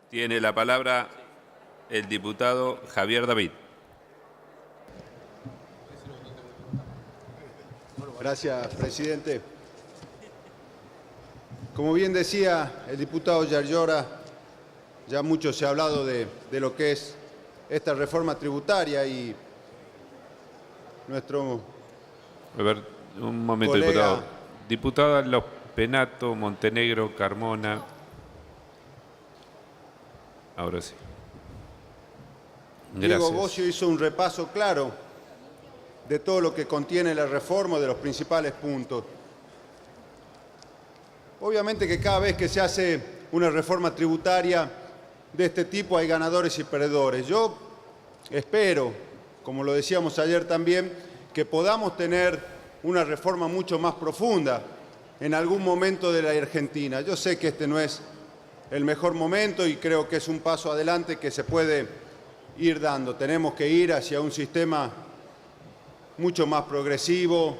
Tiene la palabra el diputado Javier David. Gracias, presidente. Como bien decía el diputado Yarlora, ya mucho se ha hablado de lo que es esta reforma tributaria y nuestro A ver, un momento, colega, diputado. Diputada Los Penato, Montenegro, Carmona. Ahora sí. Diego Gracias. Bocio hizo un repaso claro de todo lo que contiene la reforma, de los principales puntos. Obviamente que cada vez que se hace una reforma tributaria de este tipo hay ganadores y perdedores. Yo espero, como lo decíamos ayer también, que podamos tener una reforma mucho más profunda en algún momento de la Argentina. Yo sé que este no es el mejor momento y creo que es un paso adelante que se puede ir dando. Tenemos que ir hacia un sistema mucho más progresivo,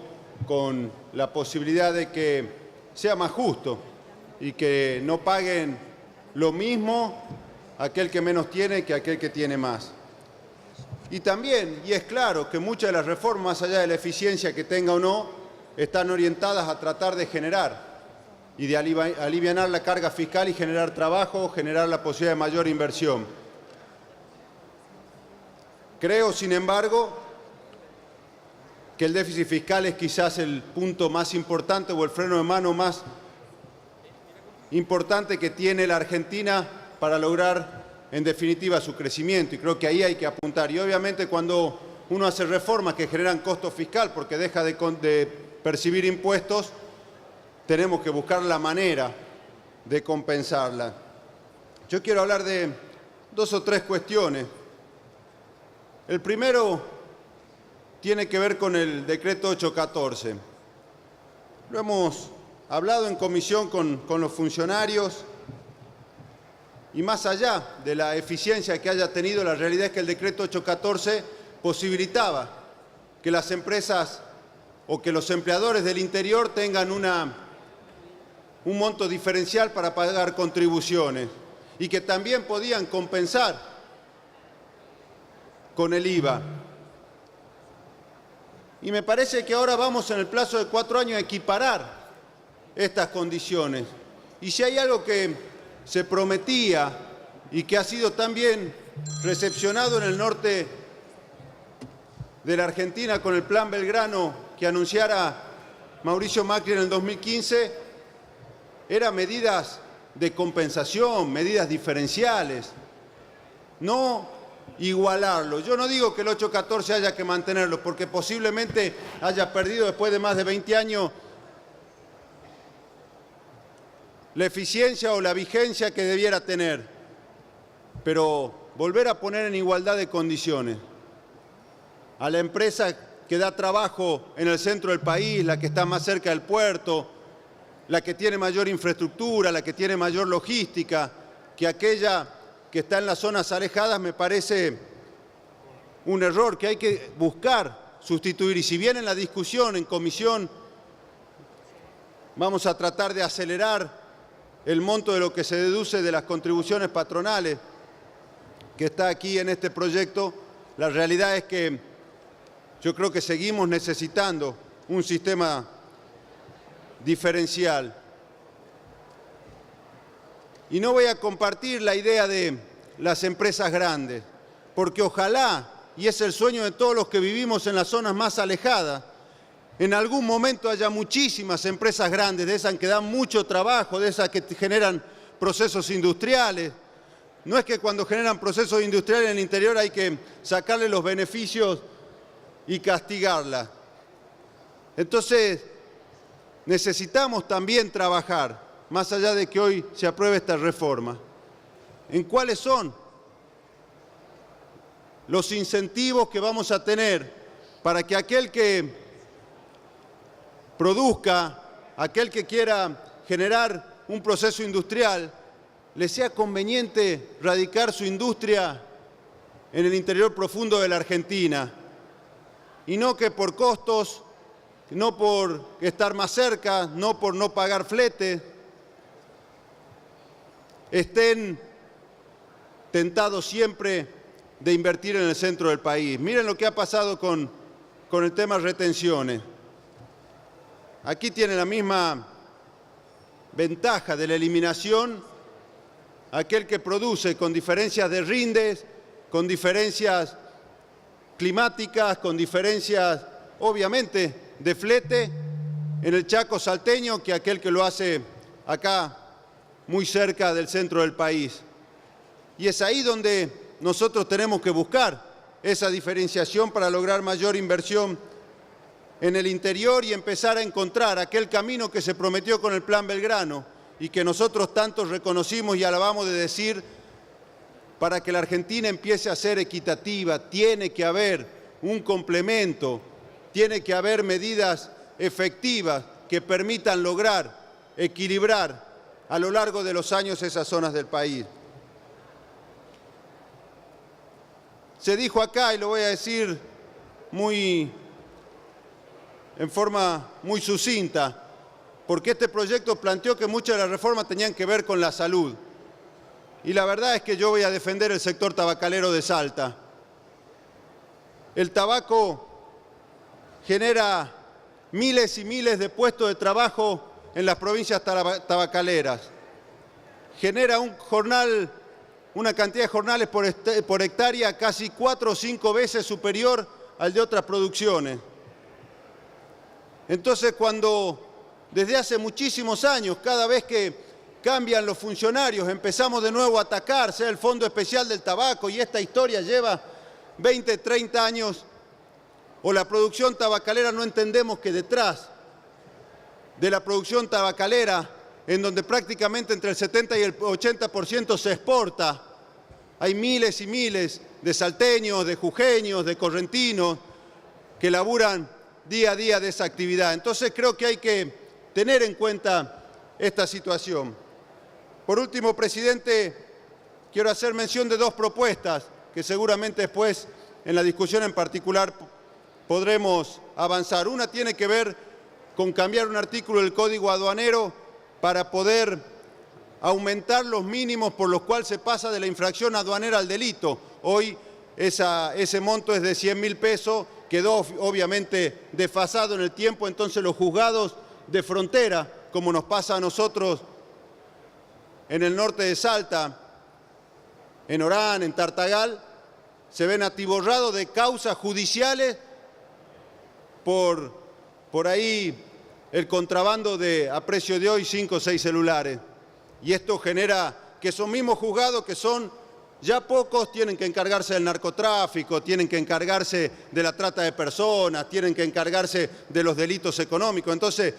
con la posibilidad de que sea más justo y que no paguen lo mismo aquel que menos tiene que aquel que tiene más. Y también, y es claro, que muchas de las reformas, más allá de la eficiencia que tenga o no, están orientadas a tratar de generar y de alivianar la carga fiscal y generar trabajo, generar la posibilidad de mayor inversión. Creo, sin embargo, que el déficit fiscal es quizás el punto más importante o el freno de mano más importante que tiene la Argentina para lograr, en definitiva, su crecimiento. Y creo que ahí hay que apuntar. Y obviamente cuando uno hace reformas que generan costo fiscal porque deja de percibir impuestos, tenemos que buscar la manera de compensarla. Yo quiero hablar de dos o tres cuestiones. El primero tiene que ver con el decreto 814. Lo hemos hablado en comisión con los funcionarios y más allá de la eficiencia que haya tenido, la realidad es que el decreto 814 posibilitaba que las empresas o que los empleadores del interior tengan un monto diferencial para pagar contribuciones y que también podían compensar con el IVA. Y me parece que ahora vamos en el plazo de 4 años a equiparar estas condiciones. Y si hay algo que se prometía y que ha sido también recepcionado en el norte de la Argentina con el Plan Belgrano que anunciara Mauricio Macri en el 2015, eran medidas de compensación, medidas diferenciales, no igualarlo. Yo no digo que el 814 haya que mantenerlo, porque posiblemente haya perdido después de más de 20 años la eficiencia o la vigencia que debiera tener, pero volver a poner en igualdad de condiciones a la empresa que da trabajo en el centro del país, la que está más cerca del puerto, la que tiene mayor infraestructura, la que tiene mayor logística, que aquella que está en las zonas alejadas, me parece un error que hay que buscar sustituir. Y si bien en la discusión en comisión vamos a tratar de acelerar el monto de lo que se deduce de las contribuciones patronales que está aquí en este proyecto, la realidad es que yo creo que seguimos necesitando un sistema diferencial. Y no voy a compartir la idea de las empresas grandes, porque ojalá, y es el sueño de todos los que vivimos en las zonas más alejadas, en algún momento haya muchísimas empresas grandes, de esas que dan mucho trabajo, de esas que generan procesos industriales. No es que cuando generan procesos industriales en el interior hay que sacarle los beneficios y castigarla. Entonces, necesitamos también trabajar, más allá de que hoy se apruebe esta reforma, en cuáles son los incentivos que vamos a tener para que aquel que produzca, aquel que quiera generar un proceso industrial, le sea conveniente radicar su industria en el interior profundo de la Argentina y no que por costos, no por estar más cerca, no por no pagar flete, estén tentados siempre de invertir en el centro del país. Miren lo que ha pasado con el tema retenciones. Aquí tiene la misma ventaja de la eliminación aquel que produce con diferencias de rindes, con diferencias climáticas, con diferencias, obviamente, de flete en el Chaco salteño que aquel que lo hace acá, muy cerca del centro del país. Y es ahí donde nosotros tenemos que buscar esa diferenciación para lograr mayor inversión en el interior y empezar a encontrar aquel camino que se prometió con el Plan Belgrano y que nosotros tanto reconocimos y alabamos de decir, para que la Argentina empiece a ser equitativa, tiene que haber un complemento, tiene que haber medidas efectivas que permitan lograr equilibrar a lo largo de los años esas zonas del país. Se dijo acá, y lo voy a decir en forma muy sucinta, porque este proyecto planteó que muchas de las reformas tenían que ver con la salud. Y la verdad es que yo voy a defender el sector tabacalero de Salta. El tabaco genera miles y miles de puestos de trabajo en las provincias tabacaleras. Genera una cantidad de jornales por hectárea casi 4 o 5 veces superior al de otras producciones. Entonces, cuando desde hace muchísimos años, cada vez que cambian los funcionarios, empezamos de nuevo a atacar, sea el Fondo Especial del Tabaco, y esta historia lleva 20, 30 años, o la producción tabacalera, no entendemos que detrás de la producción tabacalera, en donde prácticamente entre el 70 y el 80% se exporta, hay miles y miles de salteños, de jujeños, de correntinos que laburan día a día de esa actividad. Entonces creo que hay que tener en cuenta esta situación. Por último, presidente, quiero hacer mención de 2 propuestas que seguramente después en la discusión en particular podremos avanzar. Una tiene que ver con cambiar un artículo del Código Aduanero para poder aumentar los mínimos por los cuales se pasa de la infracción aduanera al delito. Hoy ese monto es de 100.000 pesos, quedó obviamente desfasado en el tiempo, entonces los juzgados de frontera, como nos pasa a nosotros en el norte de Salta, en Orán, en Tartagal, se ven atiborrados de causas judiciales por ahí el contrabando de, a precio de hoy, 5 o 6 celulares. Y esto genera que esos mismos juzgados, que son ya pocos, tienen que encargarse del narcotráfico, tienen que encargarse de la trata de personas, tienen que encargarse de los delitos económicos. Entonces,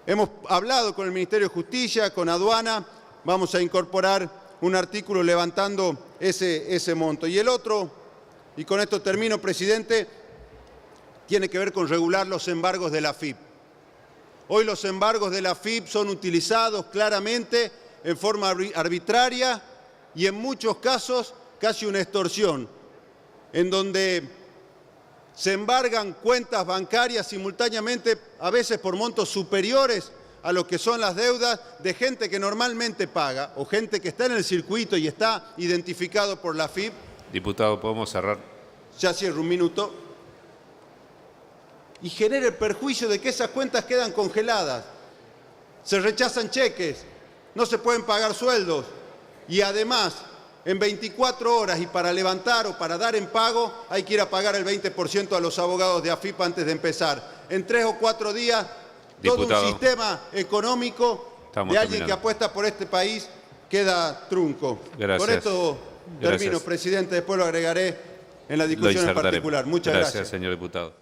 hemos hablado con el Ministerio de Justicia, con Aduana, vamos a incorporar un artículo levantando ese monto. Y el otro, y con esto termino, presidente, tiene que ver con regular los embargos de la AFIP. Hoy los embargos de la AFIP son utilizados claramente en forma arbitraria y en muchos casos casi una extorsión, en donde se embargan cuentas bancarias simultáneamente, a veces por montos superiores a lo que son las deudas de gente que normalmente paga o gente que está en el circuito y está identificado por la AFIP. Diputado, ¿podemos cerrar? Ya cierro un minuto. Y genera el perjuicio de que esas cuentas quedan congeladas. Se rechazan cheques, no se pueden pagar sueldos y además en 24 horas y para levantar o para dar en pago hay que ir a pagar el 20% a los abogados de AFIP antes de empezar. En 3 o 4 días, Diputado, todo un sistema económico de alguien terminando. que apuesta por este país queda trunco. Gracias. Con esto termino, Gracias. presidente, después lo agregaré en la Lo discusión en insertaremos. particular. Muchas gracias. Gracias, señor diputado.